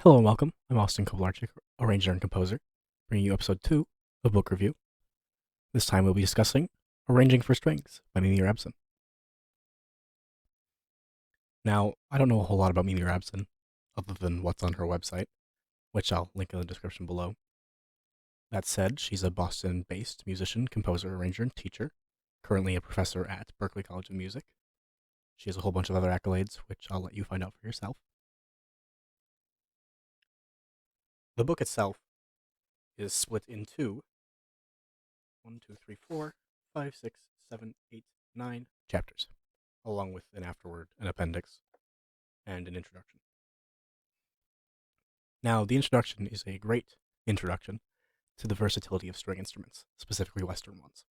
Hello and welcome. I'm Austin Koblarczyk, arranger and composer, bringing you episode 2 of Book Review. This time we'll be discussing Arranging for Strings by Mimi Rabson. Now, I don't know a whole lot about Mimi Rabson, other than what's on her website, which I'll link in the description below. That said, she's a Boston-based musician, composer, arranger, and teacher, currently a professor at Berklee College of Music. She has a whole bunch of other accolades, which I'll let you find out for yourself. The book itself is split into 1, 2, 3, 4, 5, 6, 7, 8, 9 chapters, along with an afterword, an appendix, and an introduction. Now, the introduction is a great introduction to the versatility of string instruments, specifically Western ones,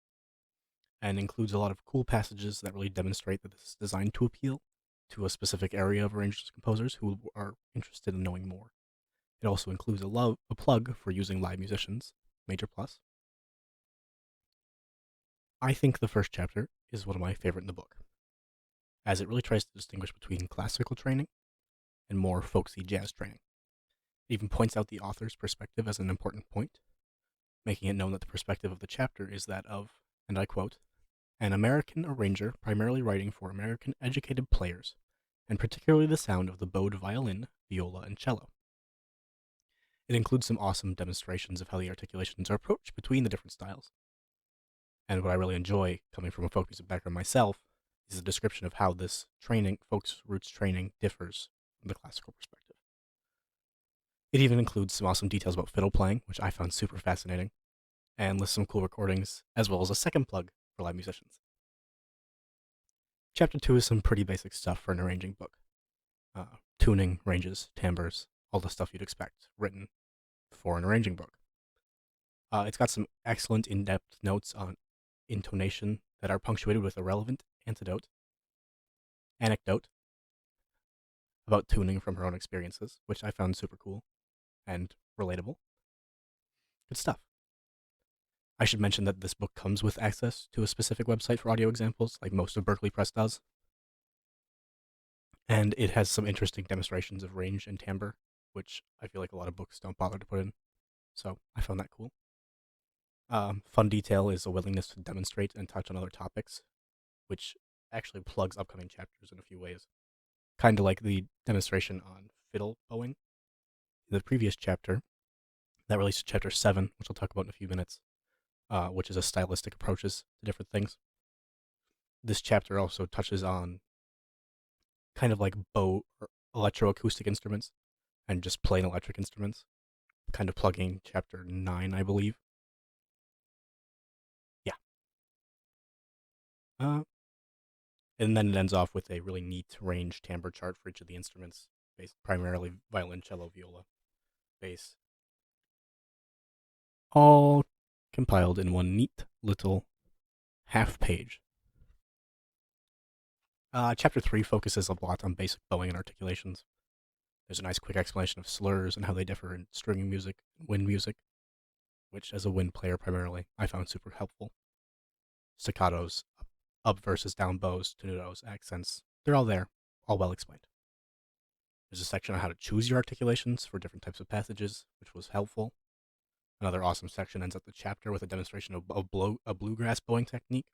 and includes a lot of cool passages that really demonstrate that this is designed to appeal to a specific area of arrangers and composers who are interested in knowing more. It also includes a plug for using live musicians, major plus. I think the first chapter is one of my favorite in the book, as it really tries to distinguish between classical training and more folksy jazz training. It even points out the author's perspective as an important point, making it known that the perspective of the chapter is that of, and I quote, an American arranger primarily writing for American educated players, and particularly the sound of the bowed violin, viola, and cello. It includes some awesome demonstrations of how the articulations are approached between the different styles. And what I really enjoy, coming from a folk music background myself, is a description of how this training, folks roots training, differs from the classical perspective. It even includes some awesome details about fiddle playing, which I found super fascinating, and lists some cool recordings, as well as a second plug for live musicians. Chapter 2 is some pretty basic stuff for an arranging book. Tuning, ranges, timbres, all the stuff you'd expect written for an arranging book. It's got some excellent in-depth notes on intonation that are punctuated with a relevant anecdote about tuning from her own experiences, which I found super cool and relatable. Good stuff. I should mention that this book comes with access to a specific website for audio examples, like most of Berklee Press does. And it has some interesting demonstrations of range and timbre, which I feel like a lot of books don't bother to put in. So I found that cool. Fun detail is a willingness to demonstrate and touch on other topics, which actually plugs upcoming chapters in a few ways. Kind of like the demonstration on fiddle bowing in the previous chapter that released chapter 7, which I'll talk about in a few minutes, which is a stylistic approaches to different things. This chapter also touches on kind of like bow or electroacoustic instruments and just plain electric instruments, kind of plugging chapter 9, I believe. Yeah. And then it ends off with a really neat range timbre chart for each of the instruments, based primarily violin, cello, viola, bass, all compiled in one neat little half page. Chapter 3 focuses a lot on basic bowing and articulations. There's a nice quick explanation of slurs and how they differ in string music and wind music, which as a wind player primarily, I found super helpful. Staccatos, up versus down bows, tenutos, accents, they're all there, all well explained. There's a section on how to choose your articulations for different types of passages, which was helpful. Another awesome section ends up the chapter with a demonstration of a bluegrass bowing technique,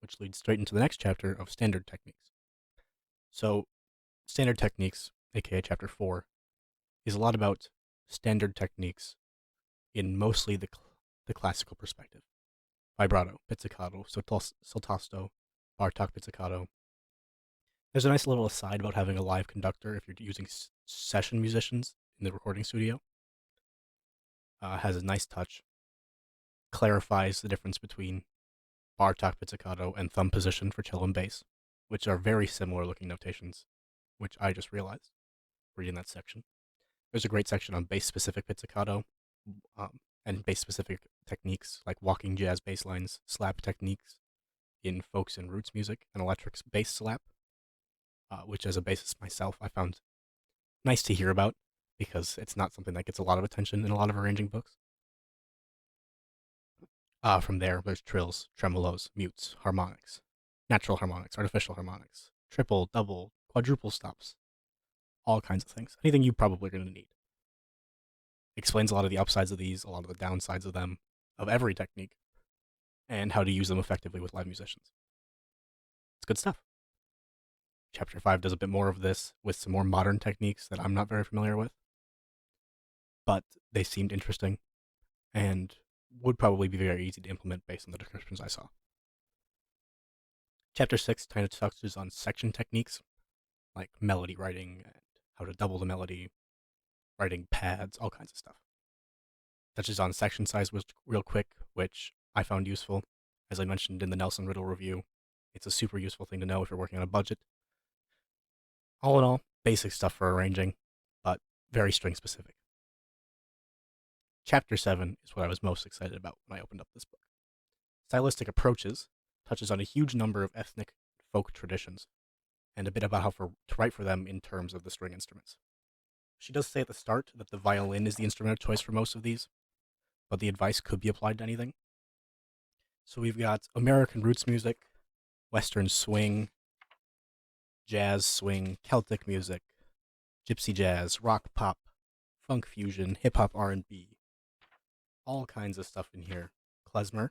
which leads straight into the next chapter of standard techniques. So, standard techniques, aka chapter 4, is a lot about standard techniques in mostly the classical perspective. Vibrato, pizzicato, soltasto, bartok pizzicato. There's a nice little aside about having a live conductor if you're using session musicians in the recording studio. Has a nice touch. Clarifies the difference between bartok pizzicato and thumb position for cello and bass, which are very similar looking notations, which I just realized reading that section. There's a great section on bass-specific pizzicato and bass-specific techniques like walking jazz bass lines, slap techniques in folks and roots music, and electric bass slap, which as a bassist myself I found nice to hear about because it's not something that gets a lot of attention in a lot of arranging books. From there, there's trills, tremolos, mutes, harmonics, natural harmonics, artificial harmonics, triple, double, quadruple stops, all kinds of things. Anything you probably are going to need. explains a lot of the upsides of these, a lot of the downsides of them, of every technique, and how to use them effectively with live musicians. It's good stuff. Chapter 5 does a bit more of this with some more modern techniques that I'm not very familiar with, but they seemed interesting and would probably be very easy to implement based on the descriptions I saw. Chapter 6 kind of touches on section techniques, like melody writing and how to double the melody, writing pads, all kinds of stuff. Touches on section size real quick, which I found useful. As I mentioned in the Nelson Riddle review, it's a super useful thing to know if you're working on a budget. All in all, basic stuff for arranging, but very string specific. Chapter 7 is what I was most excited about when I opened up this book. Stylistic Approaches touches on a huge number of ethnic folk traditions, and a bit about how to write for them in terms of the string instruments. She does say at the start that the violin is the instrument of choice for most of these, but the advice could be applied to anything. So we've got American roots music, Western swing, jazz swing, Celtic music, gypsy jazz, rock pop, funk fusion, hip hop R&B, all kinds of stuff in here. Klezmer.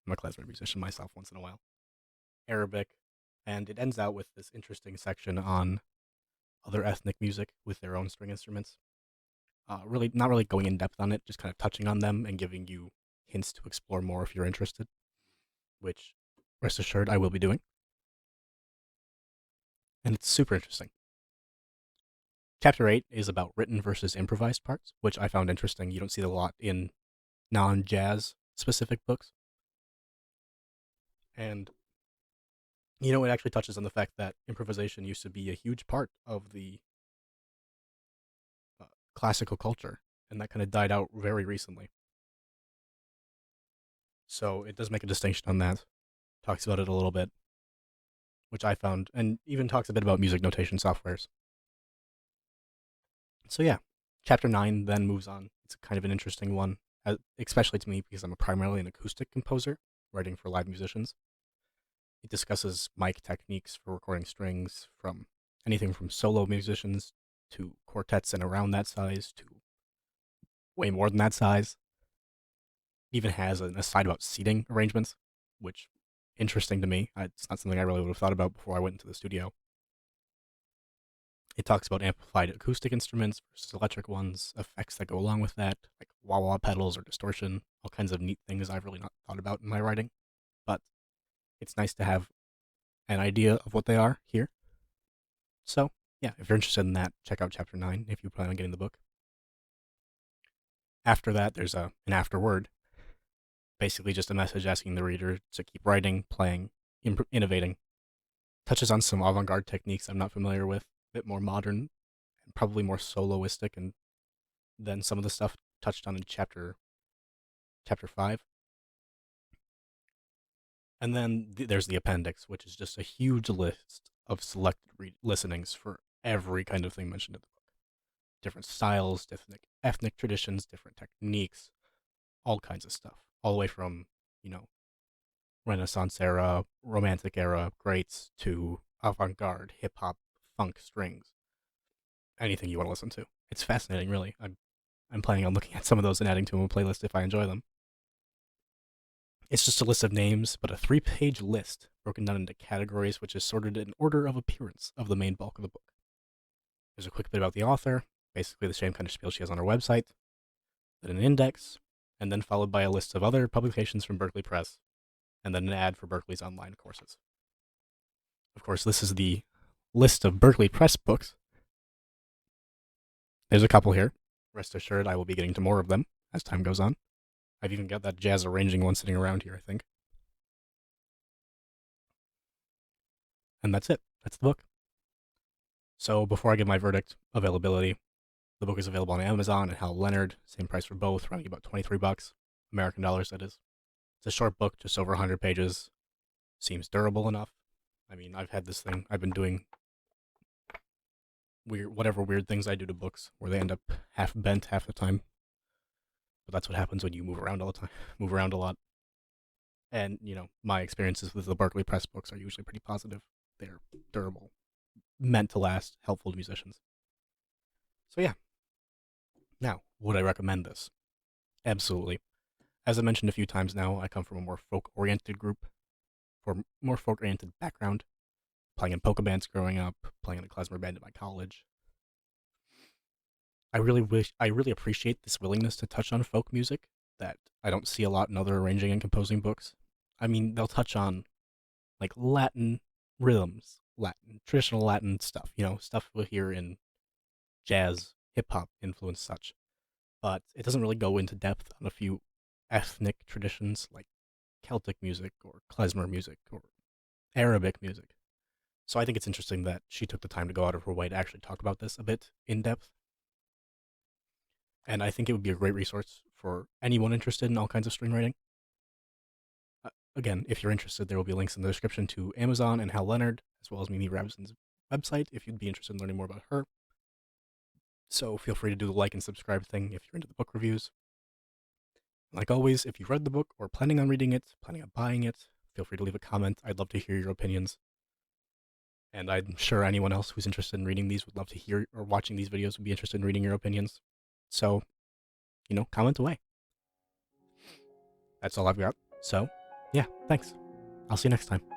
I'm a klezmer musician myself once in a while. Arabic, and it ends out with this interesting section on other ethnic music with their own string instruments. Really, not really going in depth on it, just kind of touching on them and giving you hints to explore more if you're interested, which, rest assured, I will be doing. And it's super interesting. Chapter 8 is about written versus improvised parts, which I found interesting. You don't see a lot in non-jazz specific books. And, you know, it actually touches on the fact that improvisation used to be a huge part of the classical culture, and that kind of died out very recently. So it does make a distinction on that. Talks about it a little bit, which I found, and even talks a bit about music notation softwares. So yeah, chapter 9 then moves on. It's kind of an interesting one, especially to me because I'm primarily an acoustic composer, writing for live musicians. It discusses mic techniques for recording strings, from anything from solo musicians to quartets and around that size to way more than that size. It even has an aside about seating arrangements, which interesting to me. It's not something I really would have thought about before I went into the studio. It talks about amplified acoustic instruments versus electric ones, effects that go along with that, like wah-wah pedals or distortion, all kinds of neat things I've really not thought about in my writing. But it's nice to have an idea of what they are here. So, yeah, if you're interested in that, check out chapter 9 if you plan on getting the book. After that, there's an afterword. Basically just a message asking the reader to keep writing, playing, innovating. Touches on some avant-garde techniques I'm not familiar with, a bit more modern, and probably more soloistic and than some of the stuff touched on in chapter 5. And then there's the appendix, which is just a huge list of selected listenings for every kind of thing mentioned in the book. Different styles, different ethnic traditions, different techniques, all kinds of stuff. All the way from, Renaissance era, Romantic era greats to avant-garde, hip-hop, funk, strings. Anything you want to listen to. It's fascinating, really. I'm planning on looking at some of those and adding to a playlist if I enjoy them. It's just a list of names, but a 3-page list broken down into categories, which is sorted in order of appearance of the main bulk of the book. There's a quick bit about the author, basically the same kind of spiel she has on her website, then an index, and then followed by a list of other publications from Berkeley Press, and then an ad for Berkeley's online courses. Of course, this is the list of Berkeley Press books. There's a couple here. Rest assured, I will be getting to more of them as time goes on. I've even got that jazz arranging one sitting around here, I think. And that's it. That's the book. So before I give my verdict, availability. The book is available on Amazon and Hal Leonard. Same price for both, running about $23. American dollars, that is. It's a short book, just over 100 pages. Seems durable enough. I mean, I've had this thing. I've been doing whatever weird things I do to books, where they end up half bent half the time. But that's what happens when you move around all the time. Move around a lot. And, my experiences with the Berkeley Press books are usually pretty positive. They're durable, meant to last, helpful to musicians. So yeah. Now, would I recommend this? Absolutely. As I mentioned a few times now, I come from a more folk-oriented group, for more folk-oriented background, playing in polka bands growing up, playing in a klezmer band at my college. I really appreciate this willingness to touch on folk music that I don't see a lot in other arranging and composing books. I mean, they'll touch on like Latin rhythms, Latin traditional Latin stuff, stuff we'll hear in jazz, hip hop influence such. But it doesn't really go into depth on a few ethnic traditions like Celtic music or klezmer music or Arabic music. So I think it's interesting that she took the time to go out of her way to actually talk about this a bit in depth. And I think it would be a great resource for anyone interested in all kinds of string writing. Again, if you're interested, there will be links in the description to Amazon and Hal Leonard, as well as Mimi Rabson's website if you'd be interested in learning more about her. So feel free to do the like and subscribe thing if you're into the book reviews. Like always, if you've read the book or planning on reading it, planning on buying it, feel free to leave a comment. I'd love to hear your opinions. And I'm sure anyone else who's interested in reading these would love to hear, or watching these videos would be interested in reading your opinions. So, comment away. That's all I've got. So, yeah, thanks. I'll see you next time.